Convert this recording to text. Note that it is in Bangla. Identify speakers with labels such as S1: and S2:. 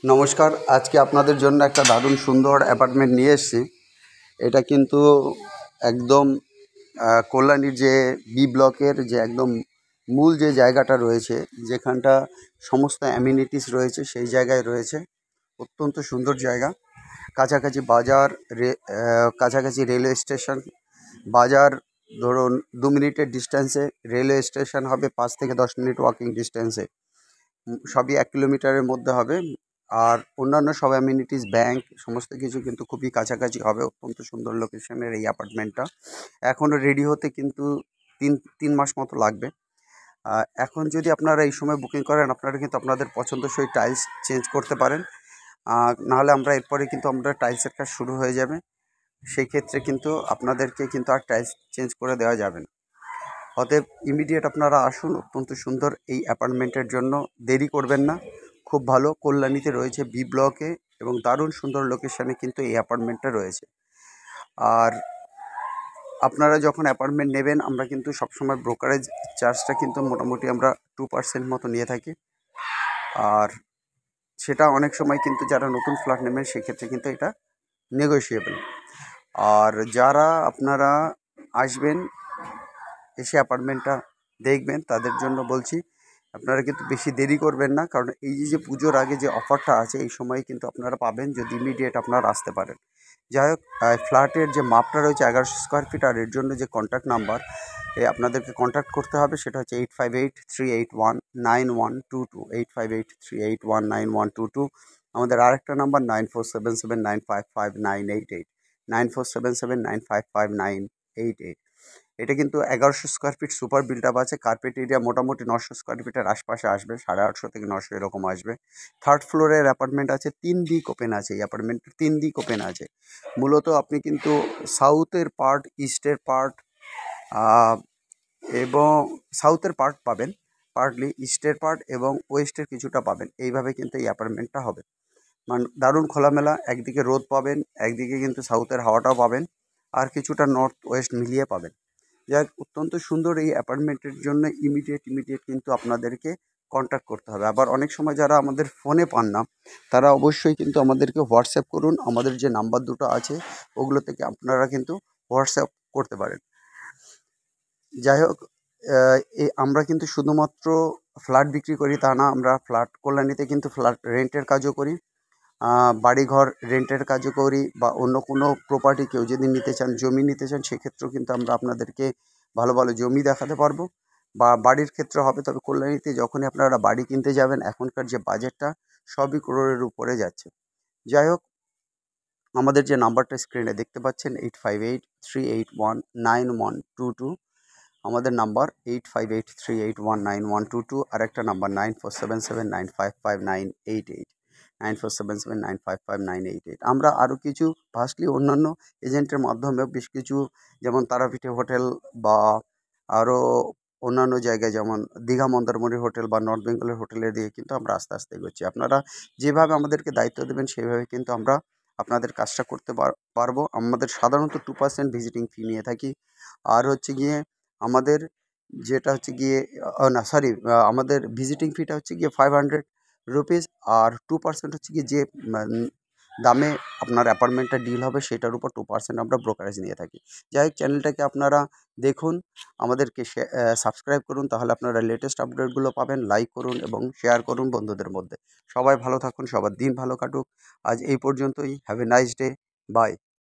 S1: নমস্কার। আজকে আপনাদের জন্য একটা দারুণ সুন্দর অ্যাপার্টমেন্ট নিয়ে এসেছি। এটা কিন্তু একদম কল্যাণীর যে বি ব্লকের যে একদম মূল যে জায়গাটা রয়েছে, যেখানটা সমস্ত অ্যামিনিটিস রয়েছে, সেই জায়গায় রয়েছে। অত্যন্ত সুন্দর জায়গা। কাছাকাছি বাজার, কাছাকাছি রেলওয়ে স্টেশন, বাজার ধরুন 2 মিনিটের ডিস্টেন্সে, রেলওয়ে স্টেশন হবে 5 থেকে 10 মিনিট ওয়াকিং ডিস্টেন্সে। সবই 1 কিলোমিটারের মধ্যে হবে। আর অন্যান্য সব অ্যামিনিটিস, ব্যাংক, সমস্ত কিছু কিন্তু খুবই কাছাকাছি হবে। অত্যন্ত সুন্দর লোকেশনের এই অ্যাপার্টমেন্টটা এখনও রেডি হতে কিন্তু তিন মাস মতো লাগবে। এখন যদি আপনারা এই সময় বুকিং করেন, আপনারা কিন্তু আপনাদের পছন্দসই টাইলস চেঞ্জ করতে পারেন। নাহলে আমরা এরপরে কিন্তু আমরা টাইলসের কাজ শুরু হয়ে যাবে। সেই ক্ষেত্রে কিন্তু আপনাদেরকে কিন্তু আর টাইলস চেঞ্জ করে দেওয়া যাবে না। অতএব ইমিডিয়েট আপনারা আসুন অত্যন্ত সুন্দর এই অ্যাপার্টমেন্টের জন্য। দেরি করবেন না। খুব ভালো কল্যাণীতে রয়েছে বি ব্লকে, এবং দারুণ সুন্দর লোকেশানে কিন্তু এই অ্যাপার্টমেন্টটা রয়েছে। আর আপনারা যখন অ্যাপার্টমেন্ট নেবেন, আমরা কিন্তু সবসময় ব্রোকারেজ চার্জটা কিন্তু মোটামুটি আমরা 2% মতো নিয়ে থাকি। আর সেটা অনেক সময় কিন্তু যারা নতুন ফ্ল্যাট নেবেন সেক্ষেত্রে কিন্তু এটা নেগোশিয়েবল। আর যারা আপনারা আসবেন, এসে অ্যাপার্টমেন্টটা দেখবেন, তাদের জন্য বলছি আপনারা কিন্তু বেশি দেরি করবেন না। কারণ এই যে পুজোর আগে যে অফারটা আছে, এই সময় কিন্তু আপনারা পাবেন যদি ইমিডিয়েট আপনারা আসতে পারেন। যাই হোক, ফ্ল্যাটের যে মাপটা রয়েছে 1100 স্কোয়ার ফিট, আর এর জন্য যে কন্ট্যাক্ট নাম্বার আপনাদেরকে কন্ট্যাক্ট করতে হবে, সেটা হচ্ছে 8583819122, 8583819122। আমাদের আরেকটা নাম্বার 9477955988, 9477955988। এটা কিন্তু 1100 square feet super built up আছে। কার্পেট এরিয়া মোটামুটি 900 স্কোয়ার ফিটের আশপাশে আসবে, 850 থেকে 900 এরকম আসবে। থার্ড ফ্লোরের অ্যাপার্টমেন্ট আছে, 3 দিক ওপেন আছে। এই অ্যাপার্টমেন্টের 3 দিক ওপেন আছে। মূলত আপনি কিন্তু সাউথের পার্ট, ইস্টের পার্ট এবং সাউথের পার্ট পাবেন, পার্টলি ইস্টের পার্ট এবং ওয়েস্টের কিছুটা পাবেন। এইভাবে কিন্তু এই অ্যাপার্টমেন্টটা হবে। মানে দারুণ খোলামেলা, একদিকে রোদ পাবেন, একদিকে কিন্তু সাউথের হাওয়াটাও পাবেন, আর কিছুটা নর্থ ওয়েস্ট মিলিয়ে পাবেন। যাই হোক, অত্যন্ত সুন্দর এই অ্যাপার্টমেন্টের জন্য ইমিডিয়েট কিন্তু আপনাদেরকে কন্ট্যাক্ট করতে হবে। আবার অনেক সময় যারা আমাদের ফোনে পান না, তারা অবশ্যই কিন্তু আমাদেরকে হোয়াটসঅ্যাপ করুন। আমাদের যে নাম্বার দুটো আছে, ওগুলো থেকে আপনারা কিন্তু হোয়াটসঅ্যাপ করতে পারেন। যাই হোক, আমরা কিন্তু শুধুমাত্র ফ্ল্যাট বিক্রি করি তা না, আমরা ফ্ল্যাট কল্যাণীতে কিন্তু ফ্ল্যাট রেন্টের কাজও করি, বাড়িঘর রেন্টের কাজও করি, বা অন্য কোনো প্রপার্টি কেউ যদি নিতে চান, জমি নিতে চান, সেক্ষেত্রেও কিন্তু আমরা আপনাদেরকে ভালো ভালো জমি দেখাতে পারবো। বা বাড়ির ক্ষেত্রে হবে, তবে কল্যাণীতে যখনই আপনারা বাড়ি কিনতে যাবেন, এখনকার যে বাজেটটা সবই ক্রোড়ের উপরে যাচ্ছে। যাই হোক, আমাদের যে নাম্বারটা স্ক্রিনে দেখতে পাচ্ছেন, 8583819122, আমাদের নাম্বার 8583819122। আর একটা নাম্বার 9477955988, 9477955988। আমরা আরও কিছু ভার্সলি অন্যান্য এজেন্টের মাধ্যমে বেশ কিছু, যেমন তারাপীঠে হোটেল বা আরও অন্যান্য জায়গায়, যেমন দীঘা মন্দারমণি হোটেল বা নর্থ বেঙ্গলের হোটেলের দিকে কিন্তু আমরা আস্তে আস্তে এগোচ্ছি। আপনারা যেভাবে আমাদেরকে দায়িত্ব দেবেন, সেইভাবে কিন্তু আমরা আপনাদের কাজটা করতে পারবো। আমাদের সাধারণত 2% ভিজিটিং ফি নিয়ে থাকি। আর হচ্ছে গিয়ে আমাদের যেটা হচ্ছে গিয়ে না সরি, আমাদের ভিজিটিং ফিটা হচ্ছে গিয়ে 500 রুপিস। আর 2% হচ্ছে গিয়ে যে দামে আপনার অ্যাপার্টমেন্টটা ডিল হবে, সেটার উপর 2% আমরা ব্রোকারেজ নিয়ে থাকি। যাই হোক, চ্যানেলটাকে আপনারা দেখুন, আমাদেরকে সাবস্ক্রাইব করুন, তাহলে আপনারা লেটেস্ট আপডেটগুলো পাবেন। লাইক করুন এবং শেয়ার করুন বন্ধুদের মধ্যে। সবাই ভালো থাকুন, সবার দিন ভালো কাটুক। আজ এই পর্যন্তই। Have a nice day. By.